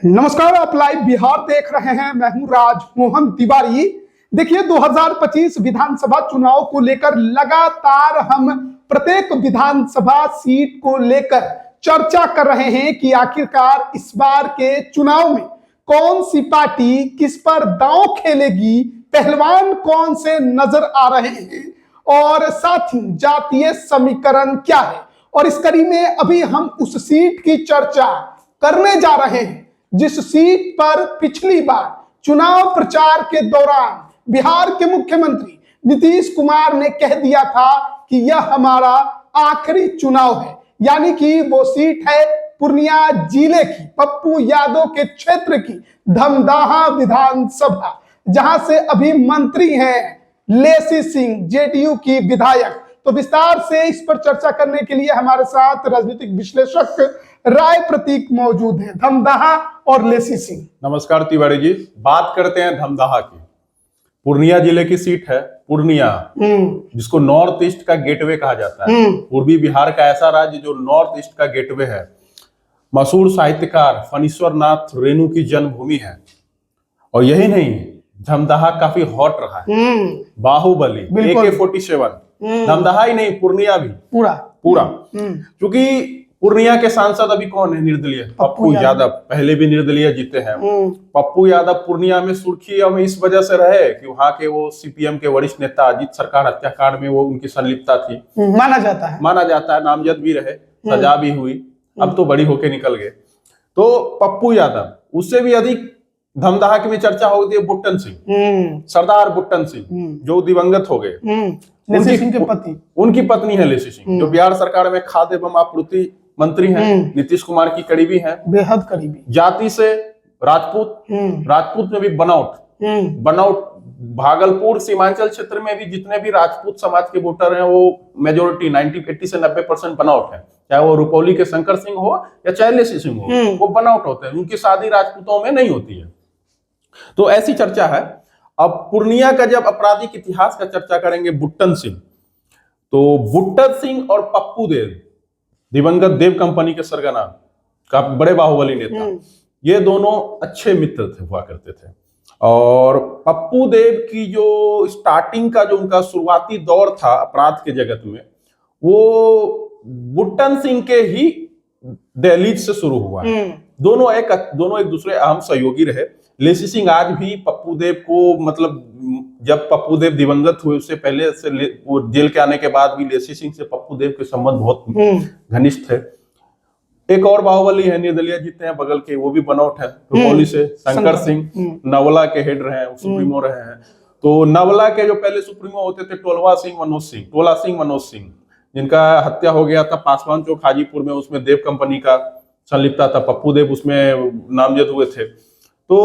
नमस्कार, आप लाइव बिहार देख रहे हैं। मैं हूं राजमोहन तिवारी। देखिए, 2025 विधानसभा चुनाव को लेकर लगातार हम प्रत्येक विधानसभा सीट को लेकर चर्चा कर रहे हैं कि आखिरकार इस बार के चुनाव में कौन सी पार्टी किस पर दांव खेलेगी, पहलवान कौन से नजर आ रहे हैं और साथ ही जातीय समीकरण क्या है। और इस कड़ी में अभी हम उस सीट की चर्चा करने जा रहे हैं जिस सीट पर पिछली बार चुनाव प्रचार के दौरान बिहार के मुख्यमंत्री नीतीश कुमार ने कह दिया था कि यह हमारा आखिरी चुनाव है। यानी कि वो सीट है पूर्णिया जिले की, पप्पू यादव के क्षेत्र की धमदाहा विधानसभा, जहां से अभी मंत्री हैं लेसी सिंह, जेडीयू की विधायक। तो विस्तार से इस पर चर्चा करने के लिए हमारे साथ राजनीतिक विश्लेषक राय प्रतीक मौजूद हैं, धमदाहा और लेसी सिंह। नमस्कार तिवारी जी। बात करते हैं धमदाहा की। पूर्णिया जिले की सीट है पूर्णिया, जिसको नॉर्थ ईस्ट का गेटवे कहा जाता है। पूर्वी बिहार का ऐसा राज्य जो नॉर्थ ईस्ट का गेटवे है। मशहूर साहित्यकार फणीश्वर नाथ रेणु की जन्मभूमि है। और यही नहीं, धमदाहा काफी हॉट रहा है। बाहुबली, AK-47, धमदाहा ही नहीं पूर्णिया भी पूरा। क्योंकि पूर्णिया के सांसद अभी कौन है? निर्दलीय पप्पू यादव। पहले भी निर्दलीय जीते हैं। पप्पू यादव पूर्णिया में सुर्खियों में इस वजह से रहे कि वहां के वो सीपीएम के वरिष्ठ नेता अजीत सरकार हत्याकांड में वो उनकी संलिप्तता थी, माना जाता है। नामजद भी रहे, सजा भी हुई, अब तो बड़ी होके निकल गए। तो पप्पू यादव, उससे भी अधिक धमदाहा की में चर्चा होती है बुट्टन सिंह, सरदार बुट्टन सिंह, जो दिवंगत हो गए। उनकी पत्नी है लेसी सिंह, जो बिहार सरकार में खाद्य एवं आपूर्ति मंत्री हैं, नीतीश कुमार की करीबी हैं, बेहद करीबी। जाति से राजपूत में भी बनौट भागलपुर सीमांचल क्षेत्र में भी जितने भी राजपूत समाज के वोटर हैं वो मेजोरिटी 80 से 90% बनौट है। चाहे वो रुपौली के शंकर सिंह हो या चाहे लेसी सिंह हो, वो बनौट होते हैं। उनकी शादी राजपूतों में नहीं होती है। तो ऐसी चर्चा है। अब पूर्णिया का जब आपराधिक इतिहास का चर्चा करेंगे बुट्टन सिंह, तो बुट्टन सिंह और पप्पू देव, दिवंगत देव कंपनी के सरगना, काफी बड़े बाहुबली नेता, ये दोनों अच्छे मित्र हुआ करते थे। और पप्पू देव की जो स्टार्टिंग का जो उनका शुरुआती दौर था अपराध के जगत में, वो बुट्टन सिंह के ही दहलीज से शुरू हुआ है। दोनों एक दूसरे अहम सहयोगी रहे। लेसी सिंह आज भी पप्पू देव को, मतलब जब पप्पू देव दिवंगत हुए उससे पहले से वो जेल के आने के बाद भी लेसी सिंह से पप्पू देव के संबंध बहुत घनिष्ठ थे। एक और बाहुबली है, निर्दलीय जीते हैं बगल के, वो भी बनौट है, रुपौली से, शंकर सिंह, नवला के हेड रहे हैं, सुप्रीमो रहे हैं। तो नवला के जो पहले सुप्रीमो होते थे टोला सिंह मनोज सिंह, जिनका हत्या हो गया था पासवान चौक हाजीपुर में, उसमें देव कंपनी का संलिप्तता था, पप्पू देव उसमें नामजद हुए थे। तो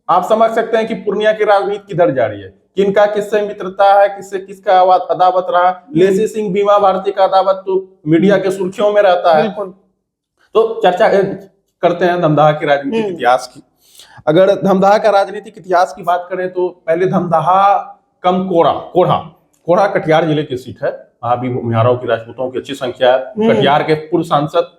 आप समझ सकते हैं कि पूर्णिया की राजनीति किधर जा रही है, किनका किससे मित्रता है, किससे किसका अदावत रहा। लेसी सिंह बीमा भारती का अदावत तो मीडिया के सुर्खियों में रहता है। तो चर्चा करते हैं धमदाहा की राजनीतिक इतिहास की। अगर धमदाहा का राजनीतिक इतिहास की बात करें तो पहले धमदाहा कम कोढ़ा कटिहार जिले की सीट है। वहां भी भूमिहारों की, राजपूतों की अच्छी संख्या है। कटिहार के पूर्व सांसद,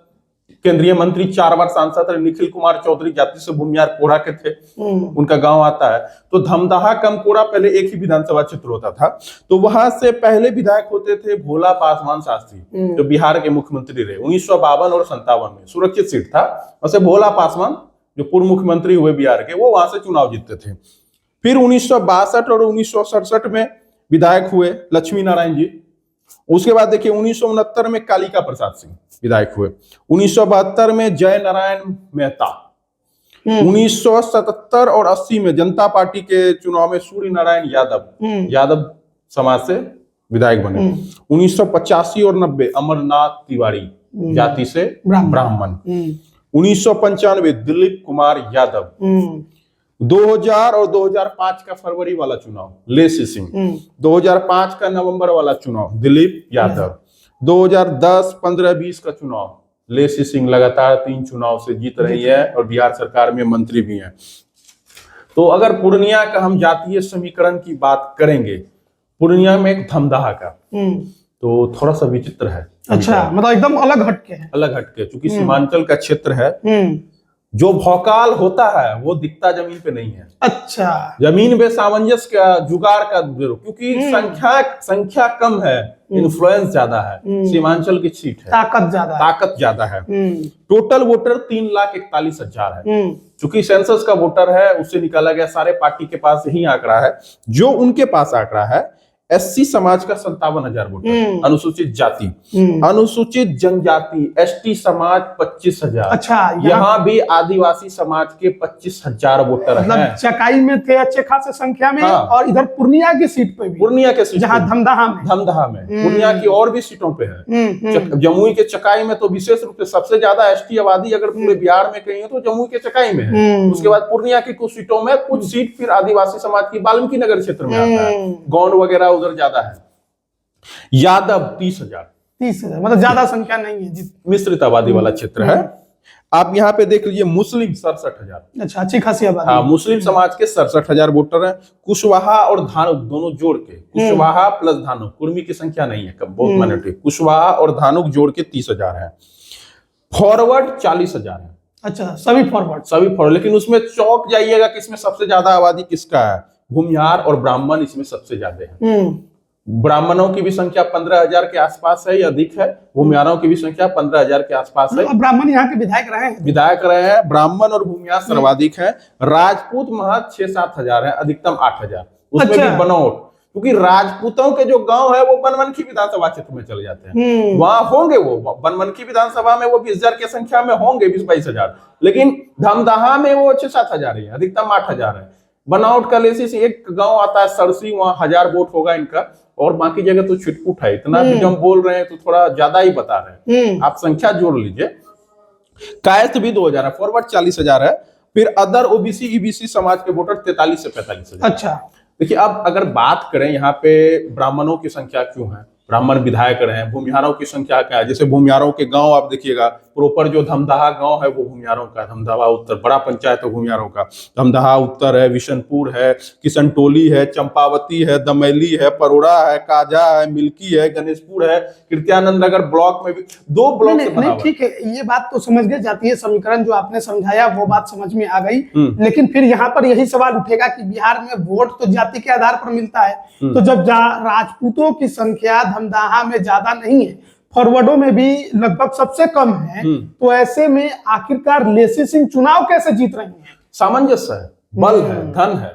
केंद्रीय मंत्री, 4 बार सांसद रहे निखिल कुमार चौधरी, जाति से भूमिहार कोढ़ा के थे, उनका गांव आता है। तो धमदाहा कम कोढ़ा पहले एक ही विधानसभा क्षेत्र होता था। तो वहां से पहले विधायक होते थे भोला पासवान शास्त्री, जो बिहार के मुख्यमंत्री रहे 1952 और 57 में। सुरक्षित सीट था। वैसे भोला पासवान जो पूर्व मुख्यमंत्री हुए बिहार के, वो वहां से चुनाव जीतते थे। फिर 1962 और 1967 में विधायक हुए लक्ष्मी नारायण जी। उसके बाद देखिए 1969 में कालिका प्रसाद सिंह विधायक हुए। 1972 में जय नारायण मेहता। 1977 और 80 में जनता पार्टी के चुनाव में सूर्य नारायण यादव समाज से विधायक बने। 1985 और 90 अमरनाथ तिवारी, जाति से ब्राह्मण। 1995 दिलीप कुमार यादव। 2000 और 2005 का फरवरी वाला चुनाव लेसी सिंह। 2005 का नवंबर वाला चुनाव दिलीप यादव। 2010, 15, 20 का चुनाव लेसी सिंह लगातार 3 चुनाव से जीत रही है और बिहार सरकार में मंत्री भी हैं। तो अगर पूर्णिया का हम जातीय समीकरण की बात करेंगे, पूर्णिया में एक धमदाहा का तो थोड़ा सा विचित्र है। अच्छा, मतलब एकदम अलग हटके क्योंकि सीमांचल का क्षेत्र है। जो भौकाल होता है वो दिखता जमीन पे नहीं है। अच्छा। जमीन पे सामंजस्य का जुगाड़ का क्योंकि संख्या कम है, इन्फ्लुएंस ज्यादा है, सीमांचल की सीट है, ताकत ज्यादा है। टोटल वोटर 3,41,000 है। चूंकि सेंसस का वोटर है उससे निकाला गया, सारे पार्टी के पास यही आंकड़ा है। जो उनके पास आंकड़ा है एससी समाज का 57,000 वोटर, अनुसूचित जाति, अनुसूचित जनजाति एसटी समाज 25,000। अच्छा, यहाँ भी आदिवासी समाज के 25,000 वोटर हैं। चकाई में थे अच्छे खासे संख्या में। हाँ। और इधर पूर्णिया की सीट पे भी, पूर्णिया के सीट जहाँ धमदाहा में पूर्णिया की और भी सीटों पे है। जमुई के चकाई में तो विशेष रूप से सबसे ज्यादा एसटी आबादी अगर पूरे बिहार में कहीं है तो जमुई के चकाई में है। उसके बाद पूर्णिया की कुछ सीटों में, कुछ सीट फिर आदिवासी समाज की वाल्मीकि नगर क्षेत्र में आता है, गौंड वगैरह उधर ज्यादा है। यादव 30,000, मतलब ज्यादा संख्या नहीं है, मिश्रित आबादी वाला क्षेत्र है। आप यहाँ पे देख लीजिए मुस्लिम 67,000। अच्छा, अच्छी खासी आबादी। हाँ, मुस्लिम समाज के 67,000 वोटर हैं। कुशवाहा और धानुक दोनों जोड़ के, कुशवाहा प्लस धानुक, कुर्मी की संख्या नहीं है, बहुत माइनॉरिटी, कुशवाहा और धानुक जोड़ के 30,000 है। फॉरवर्ड 40,000 है। अच्छा, सभी फॉरवर्ड, लेकिन उसमें चौक जाइएगा कि इसमें सबसे ज्यादा आबादी किसका है? भूमिहार और ब्राह्मण इसमें सबसे ज्यादा है। ब्राह्मणों की भी संख्या 15,000 के आसपास है या अधिक है, भूमिहारों की भी संख्या 15,000 के आसपास है। ब्राह्मण यहाँ के विधायक रहे हैं। ब्राह्मण और भूमिहार सर्वाधिक है। राजपूत महज 6-7 हजार है, अधिकतम 8,000। उसमें भी बनौट, क्योंकि राजपूतों के जो गांव है वो बनमनखी विधानसभा क्षेत्र में चले जाते हैं, वहां होंगे वो बनमनखी विधानसभा में वो 20,000 की संख्या में होंगे, 20-22,000। लेकिन धमदाहा में वो 6-7 हजार है, अधिकतम 8,000 है। बनौट का लेसी से एक गांव आता है सरसी, वहां 1,000 वोट होगा इनका, और बाकी जगह तो छिटपुट है। इतना भी हम बोल रहे हैं तो थोड़ा ज्यादा ही बता रहे हैं, आप संख्या जोड़ लीजिए। कायस्थ भी 2,000 है, फॉरवर्ड 40,000 है। फिर अदर ओबीसी ईबीसी समाज के वोटर 43 से 45,000। अच्छा, देखिए अब अगर बात करें यहाँ पे ब्राह्मणों की संख्या क्यों है, ब्राह्मण विधायक रहे हैं, भूमिहारों की संख्या क्या है? जैसे भूमिहारों के गांव आप देखिएगा, प्रॉपर जो धमदाहा गांव है वो भूमिहारों का, धमदाहा उत्तर बड़ा पंचायत है भूमिहारों का। धमदाहा उत्तर है, विशनपुर है, किशनटोली है, चंपावती है, दमैली है, परोड़ा है, काजा है, मिल्की है, गणेशपुर है, कृत्यानंद नगर ब्लॉक में भी 2 ब्लॉक से बना हुआ है। ठीक है, ये बात तो समझ गए, जातीय समीकरण जो आपने समझाया वो बात समझ में आ गई। लेकिन फिर यहाँ पर यही सवाल उठेगा कि बिहार में वोट तो जाति के आधार पर मिलता है, तो जब राजपूतों की संख्या धमदाहा में ज्यादा नहीं है, फॉरवर्डों में भी लगभग सबसे कम है, तो ऐसे में आखिरकार लेसी सिंह चुनाव कैसे जीत रही हैं? सामंजस्य है, बल है, धन है,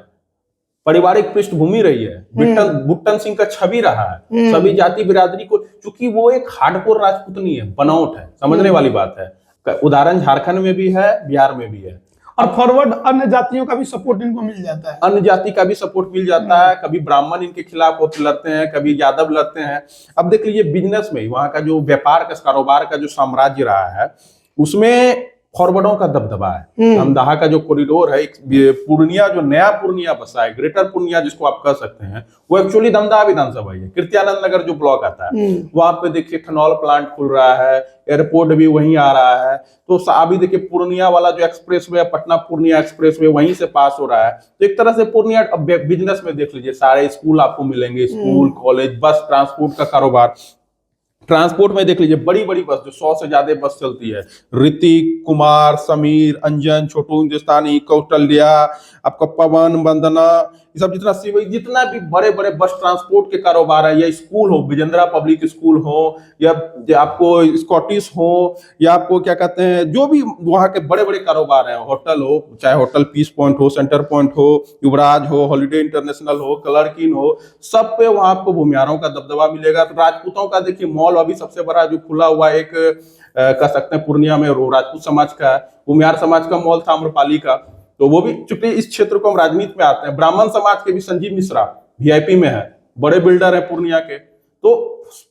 पारिवारिक पृष्ठभूमि रही है, बुट्टन सिंह का छवि रहा है, सभी जाति बिरादरी को, चूंकि वो एक हार्डकोर राजपूत नहीं है, बनौट है, समझने वाली बात है। उदाहरण झारखंड में भी है, बिहार में भी है। और फॉरवर्ड अन्य जातियों का भी सपोर्ट इनको मिल जाता है, अन्य जाति का भी सपोर्ट मिल जाता है। कभी ब्राह्मण इनके खिलाफ लड़ते हैं, कभी यादव लड़ते हैं। अब देख लीजिए बिजनेस में वहां का जो व्यापार का, कारोबार का जो साम्राज्य रहा है, उसमें फॉरवर्डों का दबदबा है। धमदाहा का जो कॉरिडोर है, पूर्णिया जो नया पूर्णिया बसा है, ग्रेटर पूर्णिया जिसको आप कह सकते हैं, वो एक्चुअली धमदाहा विधानसभा है। कृत्यानंद नगर जो ब्लॉक आता है वहां पे देखिए इथेनॉल प्लांट खुल रहा है, एयरपोर्ट भी वहीं आ रहा है। तो अभी देखिए पूर्णिया वाला जो एक्सप्रेसवे, पटना पूर्णिया एक्सप्रेसवे वहीं से पास हो रहा है। तो एक तरह से पूर्णिया बिजनेस में देख लीजिए, सारे स्कूल आपको मिलेंगे, स्कूल कॉलेज, बस ट्रांसपोर्ट का कारोबार। ट्रांसपोर्ट में देख लीजिए बड़ी बड़ी बस, जो 100 से ज्यादा बस चलती है, ऋतिक, कुमार, समीर, अंजन, छोटू हिंदुस्तानी, कौशल्या, आपका पवन, वंदना, ये सब जितना जितना भी बड़े बड़े बस ट्रांसपोर्ट के कारोबार है, या स्कूल हो, विजेंद्रा पब्लिक स्कूल हो, या आपको स्कॉटिश हो, या आपको क्या कहते हैं, जो भी वहाँ के बड़े बड़े कारोबार हैं, होटल हो, चाहे होटल पीस पॉइंट हो, सेंटर पॉइंट हो, युवराज हो, हॉलिडे इंटरनेशनल हो, कलर किन हो, सब पे वहाँ आपको भूमिहारों का दबदबा मिलेगा। तो राजपूतों का देखिए मॉल अभी सबसे बड़ा जो खुला हुआ एक कह सकते हैं पूर्णिया में, राजपूत समाज का, भूमिहार समाज का मॉल था आम्रपाली का। तो वो भी, चूंकि इस क्षेत्र को हम राजनीति में आते हैं, ब्राह्मण समाज के भी संजीव मिश्रा वीआईपी में है, बड़े बिल्डर है पूर्णिया के। तो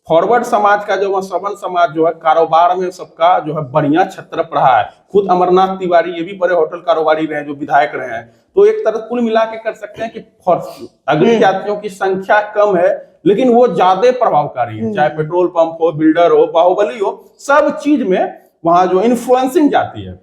फॉरवर्ड समाज का जो सवन समाज जो है, कारोबार में सबका जो है बढ़िया छत्र पड़ा है। खुद अमरनाथ तिवारी ये भी बड़े होटल कारोबारी रहे, जो विधायक रहे हैं। तो एक तरह कुल मिला के कर सकते हैं कि अगली जातियों की संख्या कम है, लेकिन वो ज्यादा प्रभावकारी है। चाहे पेट्रोल पंप हो, बिल्डर हो, बाहुबली हो, सब चीज में वहां जो इन्फ्लुएंसिंग जाती है।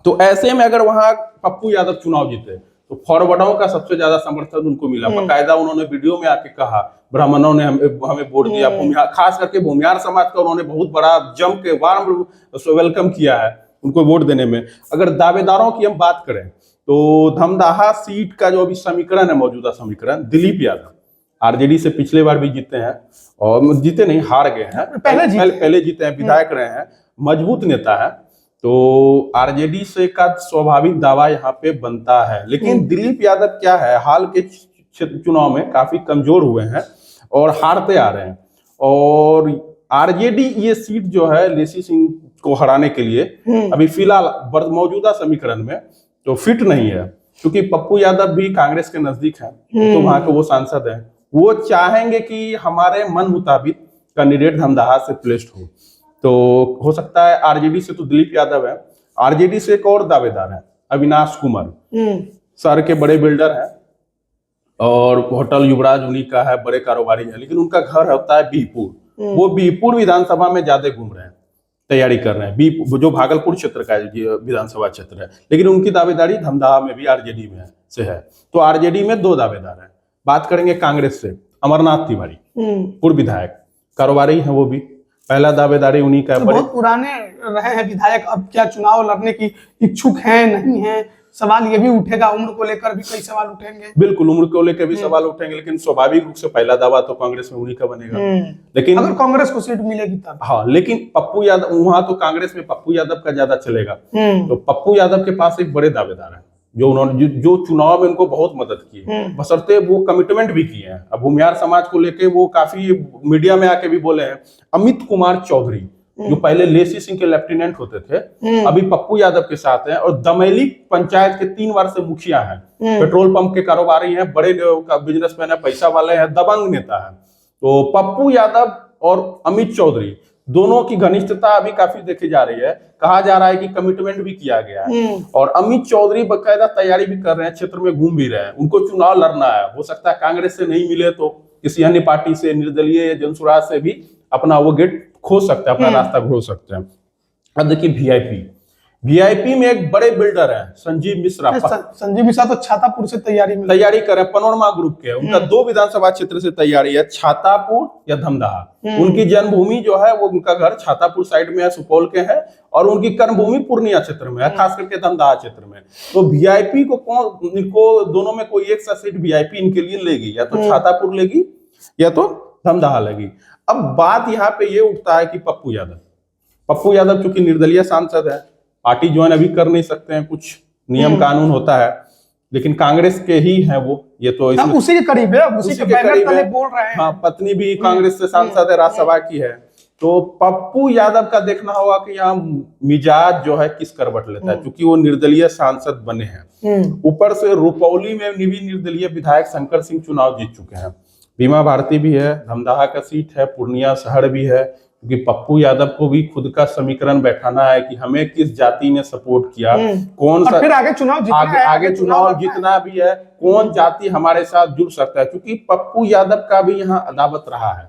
तो ऐसे में अगर वहां पप्पू यादव चुनाव जीते तो फॉरवर्डों का सबसे ज्यादा समर्थन उनको मिला। बाकायदा उन्होंने वीडियो में आके कहा, ब्राह्मणों ने हमें वोट दिया, खास करके भूमिहार समाज का उन्होंने बहुत बड़ा जम के वार्म वेलकम किया है। उनको वोट देने में। अगर दावेदारों की हम बात करें तो धमदाहा सीट का जो अभी समीकरण है, मौजूदा समीकरण, दिलीप यादव आरजेडी से पिछले बार भी जीते हैं, और जीते नहीं, हार गए हैं, पहले जीते हैं, विधायक रहे हैं, मजबूत नेता है, तो आरजेडी से का स्वाभाविक दावा यहाँ पे बनता है। लेकिन दिलीप यादव क्या है, हाल के चुनाव में काफी कमजोर हुए हैं और हारते आ रहे हैं, और आरजेडी ये सीट जो है लेसी सिंह को हराने के लिए अभी फिलहाल मौजूदा समीकरण में तो फिट नहीं है, क्योंकि पप्पू यादव भी कांग्रेस के नजदीक है, तो वहां के वो सांसद हैं, वो चाहेंगे कि हमारे मन मुताबिक कैंडिडेट धमदाहा से प्लेस्ड हो। तो हो सकता है आरजेडी से तो दिलीप यादव है, आरजेडी से एक और दावेदार है अविनाश कुमार, शहर के बड़े बिल्डर हैं और होटल युवराज उन्हीं का है, बड़े कारोबारी है, लेकिन उनका घर होता है बीहपुर, वो बीहपुर विधानसभा में ज्यादा घूम रहे हैं, तैयारी कर रहे हैं, जो भागलपुर क्षेत्र का विधानसभा क्षेत्र है, लेकिन उनकी दावेदारी धमदाहा में भी आरजेडी में से है। तो आरजेडी में 2 दावेदार हैं। बात करेंगे कांग्रेस से, अमरनाथ तिवारी, पूर्व विधायक, कारोबारी है वो भी, पहला दावेदारी उन्हीं का। तो बहुत पुराने रहे हैं विधायक, अब क्या चुनाव लड़ने की इच्छुक हैं नहीं है, सवाल ये भी उठेगा, उम्र को लेकर भी कई सवाल उठेंगे। बिल्कुल, उम्र को लेकर भी सवाल उठेंगे, लेकिन स्वाभाविक रूप से पहला दावा तो कांग्रेस में उन्हीं का बनेगा। लेकिन अगर कांग्रेस को सीट मिलेगी तब। हाँ, लेकिन पप्पू यादव वहां तो कांग्रेस में पप्पू यादव का ज्यादा चलेगा, तो पप्पू यादव के पास एक बड़े दावेदार है जो उन्होंने जो चुनाव में उनको बहुत मदद की, बशर्ते वो कमिटमेंट भी किए हैं। अब भूमिहार समाज को लेके वो काफी मीडिया में आके भी बोले हैं। अमित कुमार चौधरी जो पहले लेसी सिंह के लेफ्टिनेंट होते थे, अभी पप्पू यादव के साथ हैं, और दमैली पंचायत के 3 बार से मुखिया हैं, पेट्रोल पंप के कारोबारी हैं, बड़े बिजनेसमैन है, पैसा वाले हैं, दबंग नेता है। तो पप्पू यादव और अमित चौधरी दोनों की घनिष्ठता अभी काफी देखी जा रही है, कहा जा रहा है कि कमिटमेंट भी किया गया है, और अमित चौधरी बकायदा तैयारी भी कर रहे हैं, क्षेत्र में घूम भी रहे हैं, उनको चुनाव लड़ना है। हो सकता है कांग्रेस से नहीं मिले तो किसी अन्य पार्टी से, निर्दलीय या जनसुराज से भी अपना वो गेट खोज सकते हैं, अपना रास्ता खोज सकते हैं। अब देखिए वीआईपी में एक बड़े बिल्डर है संजीव मिश्रा। संजीव मिश्रा तो छातापुर से तैयारी कर रहे हैं, पनोरमा ग्रुप के, उनका 2 विधानसभा क्षेत्र से तैयारी है, छातापुर या धमदाहा। उनकी जन्मभूमि जो है वो, उनका घर छातापुर साइड में है, सुपौल के है, और उनकी कर्मभूमि पूर्णिया क्षेत्र में है, खास करके धमदाहा क्षेत्र में। तो वीआईपी को दोनों में कोई एक सा सीट वीआईपी इनके लिए लेगी, या तो छातापुर लेगी या तो धमदाहा लेगी। अब बात यहाँ पे ये उठता है कि पप्पू यादव चूंकि निर्दलीय सांसद है, पार्टी ज्वाइन अभी कर नहीं सकते हैं, कुछ नियम कानून होता है, लेकिन कांग्रेस के ही हैं वो, ये तो उसी के करीब है, उसी के बैनर तले बोल रहे हैं। हाँ, पत्नी भी कांग्रेस से सांसद है, राज्यसभा की है। तो पप्पू यादव का देखना होगा कि यहाँ मिजाज जो है किस करवट लेता है, क्योंकि वो निर्दलीय सांसद बने हैं, ऊपर से रुपौली में भी निर्दलीय विधायक शंकर सिंह चुनाव जीत चुके हैं, बीमा भारती भी है, धमदाहा का सीट है, पूर्णिया शहर भी है, क्योंकि पप्पू यादव को भी खुद का समीकरण बैठाना है कि हमें किस जाति ने सपोर्ट किया, कौन सा, फिर आगे चुनाव जितना भी है, कौन जाति हमारे साथ जुड़ सकता है, क्योंकि पप्पू यादव का भी यहाँ अदावत रहा है।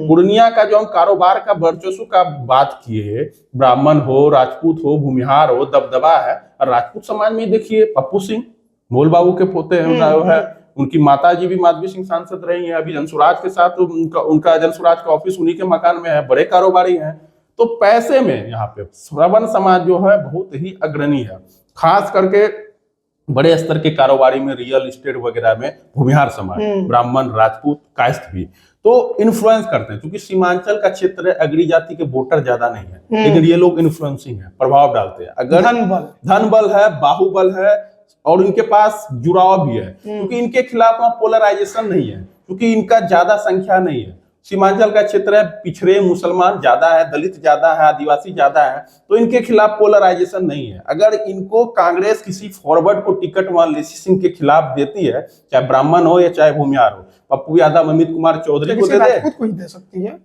पूर्णिया का जो हम कारोबार का वर्चस्व का बात किए, ब्राह्मण हो, राजपूत हो, भूमिहार हो, दबदबा है, और राजपूत समाज में देखिए पप्पू सिंह मोल बाबू के पोते है, उनकी माताजी भी माधवी सिंह सांसद रही हैं, अभी जनसुराज के साथ उनका जनसुराज का ऑफिस उन्हीं के मकान में है, बड़े कारोबारी हैं। तो पैसे में यहाँ पे श्रवण समाज जो है बहुत ही अग्रणी है, खास करके बड़े स्तर के कारोबारी में, रियल एस्टेट वगैरह में भूमिहार समाज, ब्राह्मण, राजपूत, कायस्थ भी तो इन्फ्लुएंस करते हैं, क्योंकि सीमांचल का क्षेत्र है, अग्री जाति के वोटर ज्यादा नहीं है, लेकिन ये लोग इन्फ्लुएंसिंग है, प्रभाव डालते हैं। अगर धन बल है, बाहुबल है, और इनके पास जुड़ाव भी है, क्योंकि इनके खिलाफ वहां पोलराइजेशन नहीं है, क्योंकि इनका ज्यादा संख्या नहीं है, सीमांचल का क्षेत्र है, पिछड़े मुसलमान ज्यादा है, दलित ज्यादा है, आदिवासी ज्यादा है, तो इनके खिलाफ पोलराइजेशन नहीं है। अगर इनको कांग्रेस किसी फॉरवर्ड को टिकट वहां लेसी सिंह के खिलाफ देती है, चाहे ब्राह्मण हो या चाहे भूमिहार हो, पप्पू यादव अमित कुमार चौधरी को दे सकती है।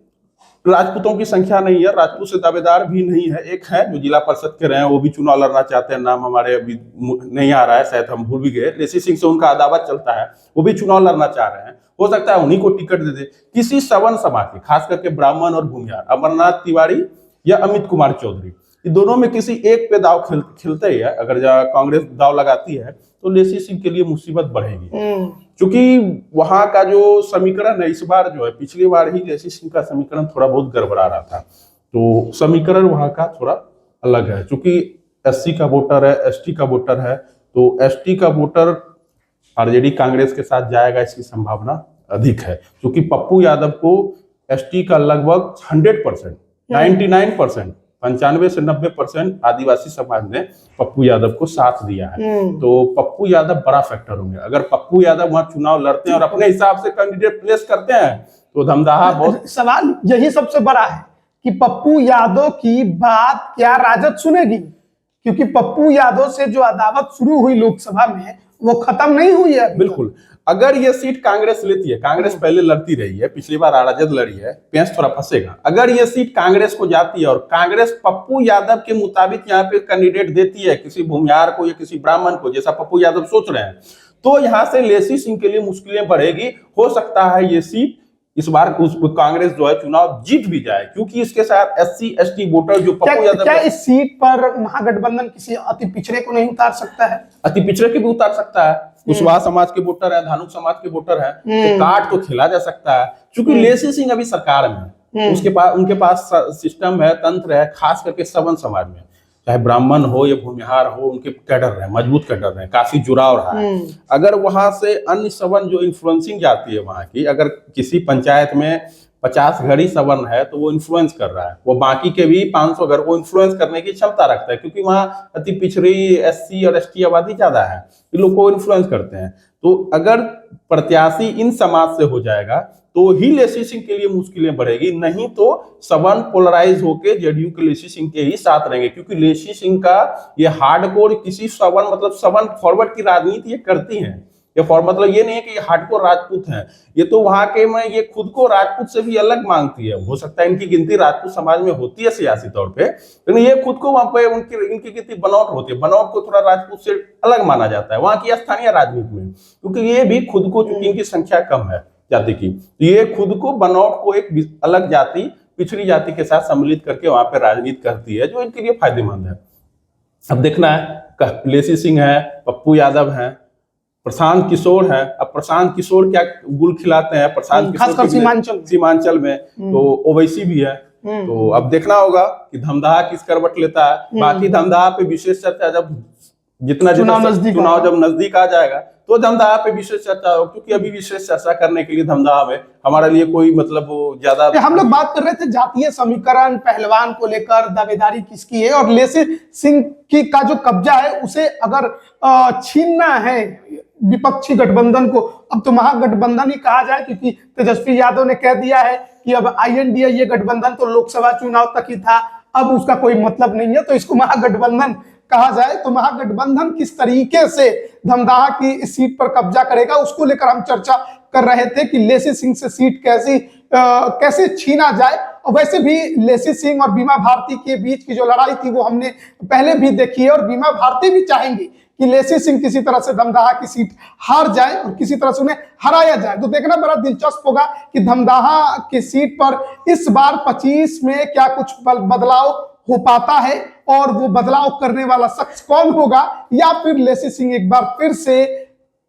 राजपूतों की संख्या नहीं है, राजपूत से दावेदार भी नहीं है, एक है जो जिला परिषद के रहे हैं, वो भी चुनाव लड़ना चाहते हैं, नाम हमारे अभी नहीं आ रहा है, शायद हम भूल भी गए, लेसी सिंह से उनका अदावत चलता है, वो भी चुनाव लड़ना चाह रहे हैं, हो सकता है उन्हीं को टिकट दे दे। किसी सवर्ण समाज के, खास करके ब्राह्मण और भूमिहार, अमरनाथ तिवारी या अमित कुमार चौधरी, दोनों में किसी एक पे दाव खिलते ही है। अगर कांग्रेस दाव लगाती है तो लेसी सिंह के लिए मुसीबत बढ़ेगी, क्योंकि वहां का जो समीकरण है इस बार जो है, पिछली बार ही लेसी सिंह का समीकरण थोड़ा बहुत गड़बड़ा रहा था, तो समीकरण वहां का थोड़ा अलग है, क्योंकि SC का वोटर है, ST का वोटर है, तो ST का वोटर आरजेडी कांग्रेस के साथ जाएगा, इसकी संभावना अधिक है, क्योंकि पप्पू यादव को ST का लगभग 100%, 99%, 95 से 90% आदिवासी समाज ने पप्पू यादव को साथ दिया है। तो पप्पू यादव बड़ा फैक्टर होंगे। अगर पप्पू यादव वहां चुनाव लड़ते हैं और अपने हिसाब से कैंडिडेट प्लेस करते हैं तो धमदाहा बहुत। सवाल यही सबसे बड़ा है कि पप्पू यादव की बात क्या राजद सुनेगी, क्योंकि पप्पू यादव से जो अदावत शुरू हुई लोकसभा में वो खत्म नहीं हुई है। बिल्कुल, अगर ये सीट कांग्रेस लेती है, कांग्रेस पहले लड़ती रही है, पिछली बार राजद लड़ी है, पेंच थोड़ा फंसेगा। अगर ये सीट कांग्रेस को जाती है और कांग्रेस पप्पू यादव के मुताबिक यहाँ पे कैंडिडेट देती है किसी भूमिहार को या किसी ब्राह्मण को, जैसा पप्पू यादव सोच रहे हैं, तो यहाँ से लेसी सिंह के लिए मुश्किलें बढ़ेगी। हो सकता है ये सीट इस बार कांग्रेस जो है चुनाव जीत भी जाए, क्योंकि इसके साथ SC ST वोटर जो पप्पू यादव, क्या इस सीट पर महागठबंधन किसी अति पिछड़े को नहीं उतार सकता है? अति पिछड़े के भी उतार सकता है, कुशवाहा समाज के वोटर है, धानुक समाज के वोटर है, तो काट तो खिला जा सकता है। क्योंकि लेसी सिंह अभी सरकार में, उनके पास सिस्टम है, तंत्र है, खास करके सवर्ण समाज में, चाहे ब्राह्मण हो या भूमिहार हो, उनके कैडर रहे, मजबूत कैडर रहे, काफी जुड़ाव रहा है। अगर वहां से अन्य सवर्ण जो इन्फ्लुएंसिंग जाती है वहां की, अगर किसी पंचायत में 50 घर ही सवर्ण है तो वो इन्फ्लुएंस कर रहा है, वो बाकी के भी 500 घर को इन्फ्लुएंस करने की क्षमता रखता है, क्योंकि वहां अति पिछड़ी SC और ST आबादी ज्यादा है, ये लोग को इन्फ्लुएंस करते हैं। तो अगर प्रत्याशी इन समाज से हो जाएगा तो ही लेसी सिंह के लिए मुश्किलें बढ़ेगी, नहीं तो सवर्ण पोलराइज होके जेडीयू के लेसी सिंह के ही साथ रहेंगे, क्योंकि लेसी सिंह का ये हार्डकोर किसी सवर्ण, मतलब सवर्ण फॉरवर्ड की राजनीति ये करती है। ये मतलब ये नहीं है कि ये हार्डकोर राजपूत हैं, ये तो वहां के में ये खुद को राजपूत से भी अलग मांगती है। हो सकता है इनकी गिनती राजपूत समाज में होती है सियासी तौर पे, लेकिन ये खुद को वहां पे इनकी गिनती बनौट होती है, बनौट को थोड़ा राजपूत से अलग माना जाता है वहां की स्थानीय राजनीति में, क्योंकि ये भी खुद को, चूंकि इनकी संख्या कम है जाति की, ये खुद को बनौट को एक अलग जाति, पिछड़ी जाति के साथ सम्मिलित करके वहां पे राजनीति करती है, जो इनके लिए फायदेमंद है। अब देखना है, लेसी सिंह है, पप्पू यादव है, प्रशांत किशोर है। अब प्रशांत किशोर क्या गुल खिलाते हैं, प्रशांत किशोर सीमांचल में तो ओवैसी भी है, तो अब देखना होगा कि धमदाहा किस करवट लेता है। बाकी धमदाहा पे विशेष चर्चा जब चुनाव जब नजदीक आ जाएगा तो धमदाहा पे विशेष चर्चा हो, क्योंकि अभी विशेष चर्चा करने के लिए धमदाहा में हमारे लिए कोई मतलब ज्यादा। हम लोग बात कर रहे थे जातीय समीकरण पहलवान को लेकर, दावेदारी किसकी है, और लेसी सिंह की का जो कब्जा है उसे अगर छीनना है विपक्षी गठबंधन को, अब तो महागठबंधन ही कहा जाए, क्योंकि तेजस्वी यादव ने कह दिया है कि अब INDA ये गठबंधन तो लोकसभा चुनाव तक ही था, अब उसका कोई मतलब नहीं है, तो इसको महागठबंधन कहा जाए। तो महागठबंधन किस तरीके से धमदाहा की इस सीट पर कब्जा करेगा, उसको लेकर हम चर्चा कर रहे थे कि लेसी सिंह से सीट कैसे छीना जाए। और वैसे भी लेसी सिंह और बीमा भारती के बीच की जो लड़ाई थी वो हमने पहले भी देखी है, और बीमा भारती भी चाहेंगी कि लेसी सिंह किसी तरह से धमदाहा की सीट हार जाए और किसी तरह से उन्हें हराया जाए। तो देखना बड़ा दिलचस्प होगा कि धमदाहा की सीट पर इस बार 25 में क्या कुछ बदलाव हो पाता है, और वो बदलाव करने वाला शख्स कौन होगा, या फिर लेसी सिंह एक बार फिर से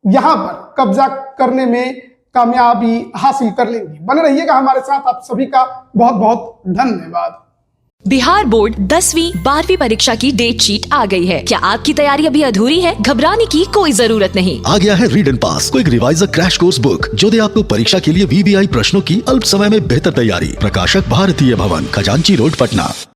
यहां पर कब्जा करने में कामयाबी हासिल कर लेंगे। बने रहिएगा हमारे साथ, आप सभी का बहुत बहुत धन्यवाद। बिहार बोर्ड 10वीं 12वीं परीक्षा की डेट शीट आ गई है। क्या आपकी तैयारी अभी अधूरी है? घबराने की कोई जरूरत नहीं। आ गया है read and pass, quick reviser crash course book, जो दे आपको परीक्षा के लिए VVI प्रश्नों की अल्प समय में बेहतर तैयारी। प्रकाशक भारतीय भवन, खजांची रोड, पटना।